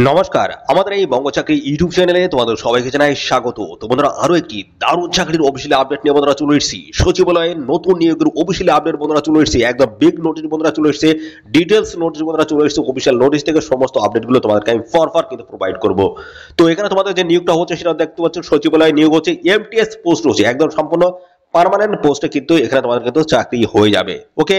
নমস্কার, আমাদের এই বঙ্গ চাকরি ইউটিউব চ্যানেলে তোমাদের সবাইকে জানাই স্বাগত। তো বন্ধুরা, আরো একটি দারুণ চাকরির অফিসিয়ালি আপডেট নিয়ে বন্ধুরা চলে এসেছি। সচিবালয়ে নতুন নিয়োগের অফিসিয়ালি আপডেট বন্ধুরা চলে এসেছে। একদম বিগ নোটিশ বন্ধুরা চলে এসেছে, ডিটেলস নোটিশ বন্ধুরা চলে এসেছে। অফিসিয়াল নোটিশ থেকে সমস্ত আপডেটগুলো তোমাদেরকে আমি ফর কিন্তু প্রোভাইড করব। তো এখানে তোমাদের যে নিয়োগটা হচ্ছে সেটা দেখতে পাচ্ছ, সচিবালয়ে নিয়োগ হচ্ছে, এমটিএস পোস্ট হচ্ছে, একদম সম্পূর্ণ পার্মানেন্ট পোস্টে কিন্তু এখানে তোমাদের কিন্তু চাকরি হয়ে যাবে। ওকে,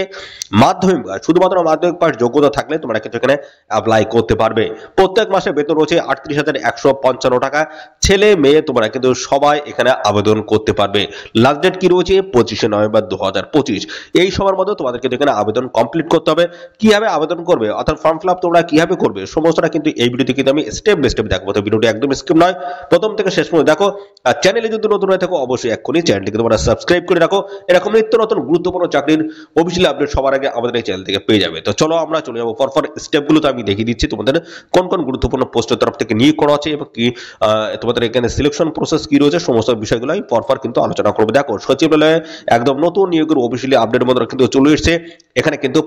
মাধ্যমিক শুধুমাত্র মাধ্যমিক পাস যোগ্যতা থাকলে তোমরা কিন্তু এখানে অ্যাপ্লাই করতে পারবে। প্রত্যেক মাসে বেতন রয়েছে ৩৮,১৫৫ টাকা। ছেলে মেয়ে তোমরা কিন্তু সবাই এখানে আবেদন করতে পারবে। লাস্ট ডেট কি রয়েছে? 25শে নভেম্বর 2025। এই সময়ের মধ্যে তোমাদের কিন্তু এখানে আবেদন কমপ্লিট করতে হবে। কিভাবে আবেদন করবে অর্থাৎ ফর্ম ফিল আপ তোমরা কিভাবে করবে সমস্তটা কিন্তু এই ভিডিওতে কিন্তু আমি স্টেপ বাই স্টেপ দেখাবো। তো ভিডিওটি একদম স্কিপ নয়, প্রথম থেকে শেষ পর্যন্ত দেখো। আর চ্যানেলে যদি নতুন হয়ে থাকো অবশ্যই এক্ষুনি চ্যানেলটিকে তোমরা সাবস্ক্রাইব করে রাখো। এরকম নিত্য নতুন গুরুত্বপূর্ণ চাকরির অফিসিয়াল আপডেট সবার আগে আমাদের এই চ্যানেল থেকে পেয়ে যাবে। তো চলো আমরা চলে যাবো পরপর স্টেপগুলো। তো আমি দেখিয়ে দিচ্ছি তোমাদের কোন কোন গুরুত্বপূর্ণ পোস্টের তরফ থেকে নিয়োগ করা আছে এবং কি তোমাদের এখানে সিলেকশন প্রসেস কি রয়েছে, সমস্ত বিষয়গুলো আমি পরপর কিন্তু আলোচনা করবো। দেখো, সচিবালয়ে একদম নতুন নিয়োগের অফিসিয়ালি আপডেট মধ্যে কিন্তু চলে এসেছে। এখানে কিন্তু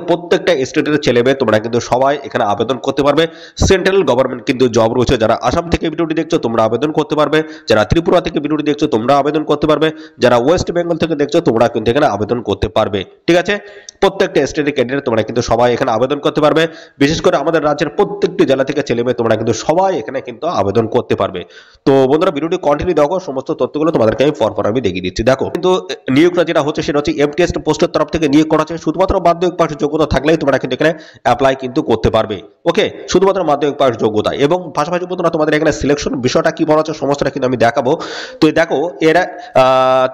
প্রত্যেকটা স্টেটের ছেলে মেয়ে তোমরা কিন্তু সবাই এখানে আবেদন করতে পারবে। সেন্ট্রাল গভর্নমেন্ট কিন্তু জব রয়েছে। যারা আসাম থেকে ভিডিওটি দেখছো তোমরা আবেদন করতে পারবে, যারা ত্রিপুরা থেকে ভিডিওটি দেখছো তোমরা আবেদন করতে পারবে, যারা ওয়েস্ট বেঙ্গল থেকে দেখছো তোমরা কিন্তু এখানে আবেদন করতে পারবে। ঠিক আছে, প্রত্যেকটা স্টেটের ক্যান্ডিডেট তোমরা কিন্তু সবাই এখানে আবেদন করতে পারবে। বিশেষ করে আমাদের রাজ্যের প্রত্যেকটি জেলা থেকে ছেলে মেয়ে তোমরা কিন্তু সবাই এখানে কিন্তু আবেদন করতে পারবে। তো বন্ধুরা, ভিডিওটি কন্টিনিউ দেখো, সমস্ত তথ্যগুলো তোমাদেরকে আমি পরপর আমি দেখিয়ে দিচ্ছি। দেখো, কিন্তু নিয়োগটা যেটা হচ্ছে সেটা হচ্ছে এমটিএস পোস্টের তরফ থেকে নিয়োগ করা হচ্ছে। শুধুমাত্র মাধ্যমিক পাস যোগ্যতা থাকলেই তোমরা কিন্তু এখানে অ্যাপ্লাই কিন্তু করতে পারবে। ওকে, শুধুমাত্র মাধ্যমিক পাস যোগ্যতা এবং পাশাপাশি বন্ধুরা তোমাদের এখানে সিলেকশন বিষয়টা কি বলা হচ্ছে সমস্তটা কিন্তু আমি দেখাবো। তো দেখো, এরা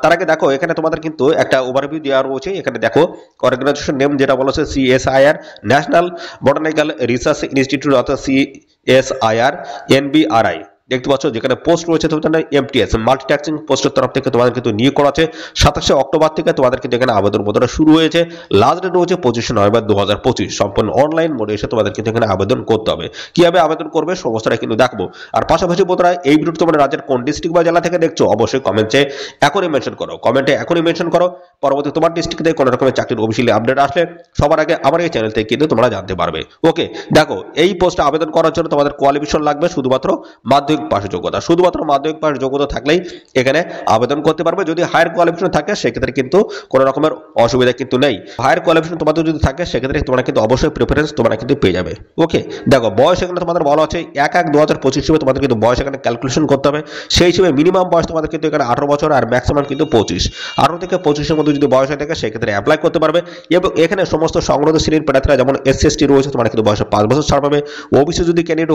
তার আগে দেখো এখানে তোমাদের কিন্তু একটা ওভারভিউ দেওয়া রয়েছে। এখানে দেখো, অর্গানাইজেশন নেম যেটা বলা হচ্ছে CSIR, national botanical research institute অর্থাৎ সিএসআইআর এনবিআরআই। দেখতে পাচ্ছ যেখানে পোস্ট রয়েছে তোমাদের এমটিএস মাল্টিটাস্কিং পোস্টের তরফ থেকে তোমাদের কিন্তু নিয়োগ করা আছে। 27শে অক্টোবর থেকে তোমাদের কিন্তু এখানে আবেদন বোধহয় শুরু হয়েছে। লাস্ট ডেট রয়েছে 25শে নভেম্বর 2025। সম্পূর্ণ অনলাইন মোডে এসে তোমাদের কিন্তু এখানে আবেদন করতে হবে। কিভাবে আবেদন করবে সমস্তটা কিন্তু দেখবো। আর পাশাপাশি বোধহয় এই ভিডিওটি তোমরা রাজ্যের কোন ডিস্ট্রিক্ট বা জেলা থেকে দেখছো অবশ্যই কমেন্টে এখনই মেনশন করো। কমেন্টে এখনই মেনশন করো। পরবর্তী তোমার ডিস্ট্রিক্ট থেকে কোনো রকমের চাকরির অফিসিয়ালি আপডেট আসলে সবার আগে আমার এই চ্যানেল থেকে কিন্তু তোমরা জানতে পারবে। ওকে, দেখো, এই পোস্টে আবেদন করার জন্য তোমাদের কোয়ালিফিকেশন লাগবে শুধুমাত্র মাধ্যমিক পাস যোগ্যতা। শুধুমাত্র মাধ্যমিক পাস যোগ্যতা থাকলেই এখানে আবেদন করতে পারবে। যদি হায়ার কোয়ালিফিকেশন থাকে সেক্ষেত্রে কিন্তু কোনো রকমের অসুবিধা কিন্তু নেই। হায়ার কোয়ালিফিকেশন তোমাদের যদি থাকে সেক্ষেত্রে তোমরা কিন্তু অবশ্যই প্রেফারেন্স তোমরা কিন্তু পেয়ে যাবে। ওকে, দেখো, বয়স এখানে তোমাদের বলা আছে 1/1/2025 হিসেবে তোমাদের কিন্তু বয়স এখানে ক্যালকুলেশন করতে হবে। সেই হিসেবে মিনিমাম বয়স তোমাদের কিন্তু এখানে 18 বছর আর ম্যাক্সিমাম কিন্তু 25। 18 থেকে 25-এর মধ্যে যদি বয়স হয়ে থাকে সেক্ষেত্রে অ্যাপ্লাই করতে পারবে। এবং এখানে সমস্ত সংগ্রহ শ্রেণীর প্রার্থীরা যেমন এসসি/এসটি রয়েছে তোমরা কিন্তু বয়সে 5 বছর ছাড় পাবে। ওবিসি যদি ক্যান্ডিডেট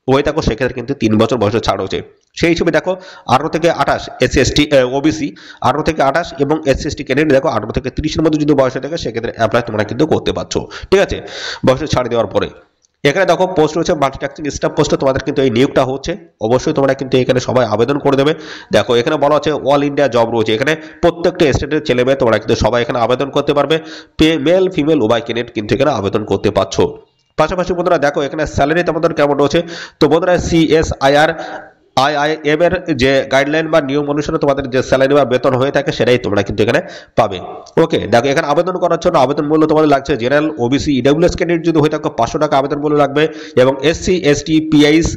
হয়ে থাকো সেক্ষেত্রে কিন্তু 3 বছর বয়সে ছাড় হচ্ছে। সেই হিসেবে দেখো, 18 থেকে 28 এসসি/এসটি ওবিসি 18 থেকে 28 এবং এসসি/এসটি ক্যান্ডিডেট দেখো 18 থেকে 30-এর মধ্যে যদি বয়স হয়ে থাকে সেক্ষেত্রে অ্যাপ্লাই তোমরা কিন্তু করতে পারছো। ঠিক আছে, বয়সে ছাড় দেওয়ার পরে এখানে দেখো পোস্ট রয়েছে মাল্টিটাস্কিং স্টাফ পোস্টে তোমাদের কিন্তু এই নিয়োগটা হচ্ছে। অবশ্যই তোমরা কিন্তু এখানে সবাই আবেদন করে দেবে। দেখো, এখানে বলা হচ্ছে অল ইন্ডিয়া জব রয়েছে। এখানে প্রত্যেকটা স্টেটের ছেলে মেয়ে তোমরা কিন্তু সবাই এখানে আবেদন করতে পারবে। মেল ফিমেল উভয় ক্যান্ডিডেট কিন্তু এখানে আবেদন করতে পারছো। পাশাপাশি বন্ধুরা দেখো, এখানে স্যালারি তোমাদের কেমন রয়েছে। তো বন্ধুরা, সিএসআইআর আইআইএম এর যে গাইডলাইন বা নিয়ম অনুসারে তোমাদের যে স্যালারি বা বেতন হয়ে থাকে সেটাই তোমরা কিন্তু এখানে পাবে। ওকে, দেখো, এখানে আবেদন করার জন্য আবেদন মূল্য তোমাদের লাগছে জেনারেল ওবিসি ইডব্লিউএস ক্যান্ডিডেট যদি হয়ে থাকে 500 টাকা আবেদন মূল্য লাগবে। এবং এসসি/এসটি পিআইস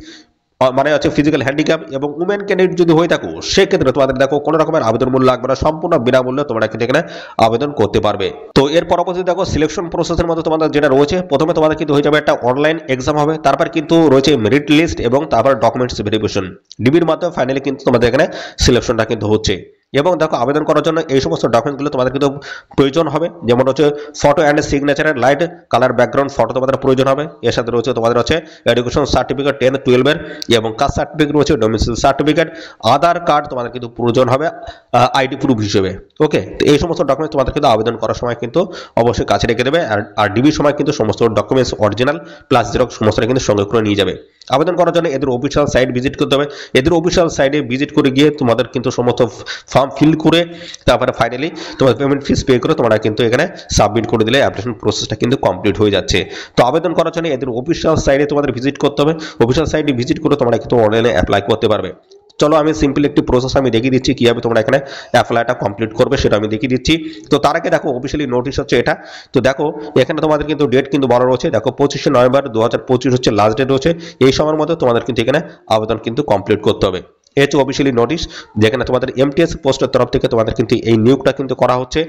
মানে হচ্ছে ফিজিক্যাল হ্যান্ডিক্যাপ এবং উমেন ক্যান্ডিডেট যদি হয়ে থাকো সেক্ষেত্রে তোমাদের দেখো কোনো রকমের আবেদন মূল্য লাগবে না, সম্পূর্ণ বিনামূল্যে তোমরা কিন্তু এখানে আবেদন করতে পারবে। তো এর পরবর্তী দেখো, সিলেকশন প্রসেসের মধ্যে তোমাদের যেটা রয়েছে, প্রথমে তোমাদের কিন্তু হয়ে যাবে একটা অনলাইন এক্সাম হবে, তারপর কিন্তু রয়েছে মেরিট লিস্ট এবং তারপর ডকুমেন্টস ভেরিফিকেশন। ডিবির মাধ্যমে ফাইনালি কিন্তু তোমাদের এখানে সিলেকশনটা কিন্তু হচ্ছে। এবং দেখো, আবেদন করার জন্য এই সমস্ত ডকুমেন্টগুলো তোমাদের কিন্তু প্রয়োজন হবে। যেমন হচ্ছে ফটো অ্যান্ড সিগনেচারের লাইট কালার ব্যাকগ্রাউন্ড ফটো তোমাদের প্রয়োজন হবে। এর সাথে রয়েছে তোমাদের হচ্ছে এডুকেশন সার্টিফিকেট 10-12 এবং কাস্ট সার্টিফিকেট রয়েছে, ডোমিসাইল সার্টিফিকেট, আধার কার্ড তোমাদের কিন্তু প্রয়োজন হবে আইডি প্রুফ হিসেবে। ওকে, তো এই সমস্ত ডকুমেন্টস তোমাদের কিন্তু আবেদন করার সময় কিন্তু অবশ্যই কাছে রেখে দেবে। আর ডিবির সময় কিন্তু সমস্ত ডকুমেন্টস অরিজিনাল প্লাস জেরক্স সমস্তটা কিন্তু সঙ্গে করে নিয়ে যাবে। আবেদন করার জন্য এদের অফিসিয়াল সাইট ভিজিট করতে হবে। এদের অফিসিয়াল সাইটে ভিজিট করে গিয়ে তোমাদের কিন্তু সমস্ত ফর্ম ফিল করে তারপরে ফাইনালি তোমার পেমেন্ট ফিস পে করে তোমরা কিন্তু এখানে সাবমিট করে দিলে অ্যাপ্লিকেশন প্রসেসটা কিন্তু কমপ্লিট হয়ে যাচ্ছে। তো আবেদন করার জন্য এদের অফিসিয়াল সাইটে তোমাদের ভিজিট করতে হবে। অফিসিয়াল সাইটে ভিজিট করে তোমরা কিন্তু অনলাইনে অ্যাপ্লাই করতে পারবে। চলো আমি সিম্পল একটি প্রসেস আমি দেখিয়ে দিচ্ছি কিভাবে তোমরা এখানে অ্যাপ্লাইটা কমপ্লিট করবে সেটা আমি দেখিয়ে দিচ্ছি। তো তার আগে দেখো অফিসিয়ালি নোটিশ হচ্ছে এটা। তো দেখো এখানে তোমাদের কিন্তু ডেট কিন্তু বলা রয়েছে, দেখো 25শে নভেম্বর 2025 হচ্ছে লাস্ট ডেট রয়েছে। এই সময়ের মধ্যে তোমাদের কিন্তু এখানে আবেদন কিন্তু কমপ্লিট করতে হবে। এই হচ্ছে অফিসিয়ালি নোটিশ, যেখানে তোমাদের এমটিএস পোস্টের তরফ থেকে তোমাদের কিন্তু এই নিয়োগটা কিন্তু করা হচ্ছে।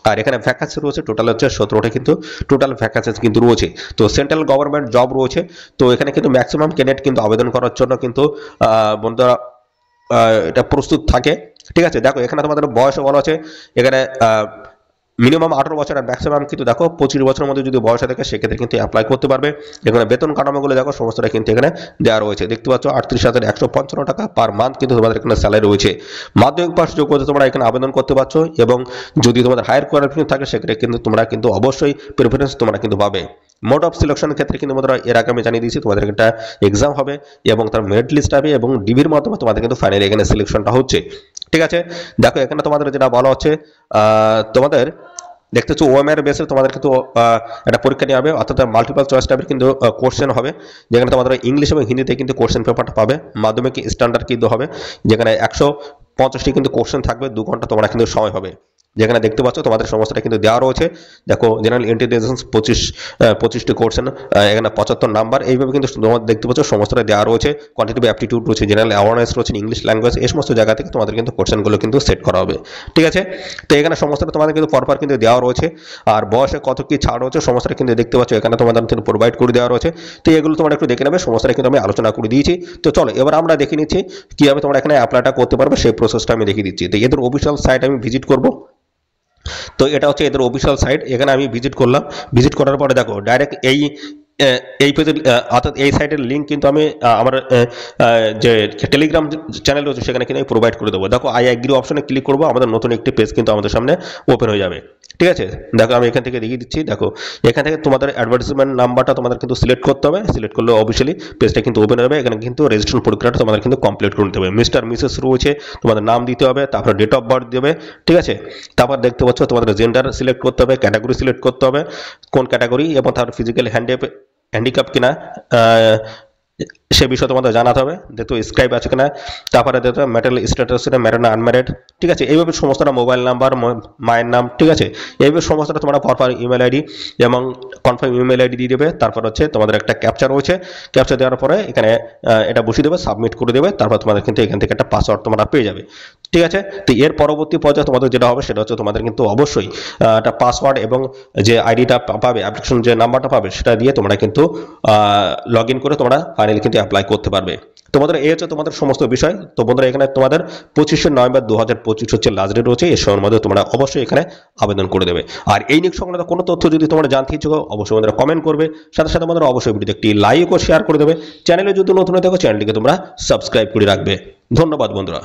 আর এখানে ভ্যাকান্সি রয়েছে টোটাল হচ্ছে 17টা কিন্তু টোটাল ভ্যাকান্সি কিন্তু রয়েছে। তো সেন্ট্রাল গভর্নমেন্ট জব রয়েছে। তো এখানে কিন্তু ম্যাক্সিমাম ক্যান্ডিডেট কিন্তু আবেদন করার জন্য কিন্তু বন্ধুরা এটা প্রস্তুত থাকে। ঠিক আছে, দেখো এখানে তোমাদের বয়সও বলা আছে, এখানে মিনিমাম 18 বছর আর ম্যাক্সিমাম কিন্তু দেখো 25 বছরের মধ্যে যদি বয়স থাকে সেক্ষেত্রে কিন্তু অ্যাপ্লাই করতে পারবে। এখানে বেতন কাঠামোগুলো দেখো সমস্তটা কিন্তু এখানে দেওয়া রয়েছে, দেখতে পাচ্ছ 38,155 টাকা পার মান্থ কিন্তু তোমাদের এখানে স্যালারি রয়েছে। মাধ্যমিক পাস যোগ্যতা তোমরা এখানে আবেদন করতে পারছো, এবং যদি তোমাদের হায়ার কোয়ালিফিকেশন থাকে সেক্ষেত্রে কিন্তু তোমরা কিন্তু অবশ্যই প্রেফারেন্স তোমরা কিন্তু পাবে। মোড অফ সিলেকশনের ক্ষেত্রে কিন্তু তোমরা এর আগে আমি জানিয়ে দিয়েছি তোমাদের একটা এক্সাম হবে এবং তার মেরিট লিস্ট হবে এবং ডিবির মাধ্যমে তোমাদের কিন্তু ফাইনালি এখানে সিলেকশনটা হচ্ছে। ঠিক আছে, দেখো এখানে তোমাদের যেটা বলা হচ্ছে তোমাদের দেখতেছো ওএমআর বেসে তোমাদের কিন্তু একটা পরীক্ষা নেওয়া হবে, অর্থাৎ মাল্টিপল চয়েস টাইপের কিন্তু কোশ্চেন হবে, যেখানে তোমাদের ইংলিশ এবং হিন্দিতে কিন্তু কোশ্চেন পেপারটা পাবে। মাধ্যমিক স্ট্যান্ডার্ড কিন্তু হবে, যেখানে 150টি কিন্তু কোশ্চেন থাকবে, 2 ঘন্টা তোমরা কিন্তু সময় হবে। যেখানে দেখতে পাচ্ছ তোমাদের সমস্তটা কিন্তু দেওয়া রয়েছে। দেখো জেনারেল ইন্টেলিজেন্স 25টি কোশ্চেন, এখানে 75 নাম্বার, এইভাবে কিন্তু তোমাদের দেখতে পাচ্ছ সমস্তটা দেওয়া রয়েছে। কোয়ান্টিটিভ অ্যাপটিটিউড রয়েছে, জেনারেল অ্যাওয়ারনেস রয়েছে, ইংলিশ ল্যাঙ্গুয়েজ, এই সমস্ত জায়গা থেকে তোমাদের কিন্তু কোশ্চেনগুলো কিন্তু সেট করা হবে। ঠিক আছে, তো এখানে সমস্তটা তোমাদের কিন্তু পরপর কিন্তু দেওয়া রয়েছে। আর বয়সে কত কি ছাড় রয়েছে সমস্তটা কিন্তু দেখতে পাচ্ছ এখানে তোমাদের কিন্তু প্রোভাইড করে দেওয়া রয়েছে। তো এগুলো তোমরা একটু দেখে নেবে, সমস্তটা কিন্তু আমি আলোচনা করে দিয়েছি। তো চলো এবার আমরা দেখে নিচ্ছি কীভাবে তোমরা এখানে অ্যাপ্লাইটা করতে পারবে, সেই প্রসেসটা আমি দেখিয়ে দিচ্ছি। তো এদের অফিসিয়াল সাইট আমি ভিজিট করব। তো এটা হচ্ছে এদের অফিসিয়াল সাইট, এখানে আমি ভিজিট করলাম। ভিজিট করার পরে দেখো ডাইরেক্ট এই পেজের অর্থাৎ এই সাইটের লিঙ্ক কিন্তু আমি আমার যে টেলিগ্রাম চ্যানেল রয়েছে সেখানে কিন্তু আমি প্রোভাইড করে দেবো। দেখো আই এগ্রি অপশনে ক্লিক করবো, আমাদের নতুন একটি পেজ কিন্তু আমাদের সামনে ওপেন হয়ে যাবে। ঠিক আছে, দেখো আমি এখান থেকে দেখিয়ে দিচ্ছি। দেখো এখান থেকে তোমাদের অ্যাডভার্টাইজমেন্ট নাম্বারটা তোমাদের কিন্তু সিলেক্ট করতে হবে, সিলেক্ট করলে অফিসিয়ালি পেজটা কিন্তু ওপেন হবে। এখানে কিন্তু রেজিস্ট্রেশন প্রক্রিয়াটা তোমাদের কিন্তু কমপ্লিট করতে হবে। মিস্টার মিসেস রয়েছে, তোমাদের নাম দিতে হবে, তারপর ডেট অফ বার্থ দেবে। ঠিক আছে, তারপর দেখতে পাচ্ছ তোমাদের জেন্ডার সিলেক্ট করতে হবে, ক্যাটাগরি সিলেক্ট করতে হবে কোন ক্যাটাগরি, এবং তার ফিজিক্যাল হ্যান্ডিক্যাপ কিনা সে বিষয়ে তোমাদের জানাতে হবে, দেখো স্ক্রাইব আছে কিনা, তারপরে দেখতে হবে ম্যাটেরিয়াল স্ট্যাটাস কিনা, ম্যারিড না আনম্যারিড। ঠিক আছে, এইভাবে সমস্তটা মোবাইল নাম্বার, মায়ের নাম। ঠিক আছে, এইভাবে সমস্তটা তোমরা পরপর ইমেল আইডি এবং কনফার্ম ইমেল আইডি দিয়ে দেবে। তারপর হচ্ছে তোমাদের একটা ক্যাপচার রয়েছে, ক্যাপচার দেওয়ার পরে এখানে এটা বসিয়ে দেবে, সাবমিট করে দেবে। তারপর তোমাদের কিন্তু এখান থেকে একটা পাসওয়ার্ড তোমরা পেয়ে যাবে। ঠিক আছে, তো এর পরবর্তী পর্যায়ে তোমাদের যেটা হবে সেটা হচ্ছে তোমাদের কিন্তু অবশ্যই একটা পাসওয়ার্ড এবং যে আইডিটা পাবে, অ্যাপ্লিকেশন যে নাম্বারটা পাবে সেটা দিয়ে তোমরা কিন্তু লগ ইন করে তোমরা ফাইনালি কিন্তু অ্যাপ্লাই করতে পারবে। তোমাদের এই হচ্ছে তোমাদের সমস্ত বিষয়। তো বন্ধুরা এখানে তোমাদের 25শে নভেম্বর 2025 হচ্ছে লাস্ট ডেট রয়েছে, এই সময়ের মধ্যে তোমরা অবশ্যই এখানে আবেদন করে দেবে। আর এই নিয়োগ সংক্রান্ত কোনো তথ্য যদি তোমরা জানতে ইচ্ছুক অবশ্যই বন্ধুরা কমেন্ট করবে, সাথে সাথে বন্ধুরা অবশ্যই ভিডিওতে একটি লাইক ও শেয়ার করে দেবে। চ্যানেলে যদি নতুন হয়ে থাকো চ্যানেলটিকে তোমরা সাবস্ক্রাইব করে রাখবে। ধন্যবাদ বন্ধুরা।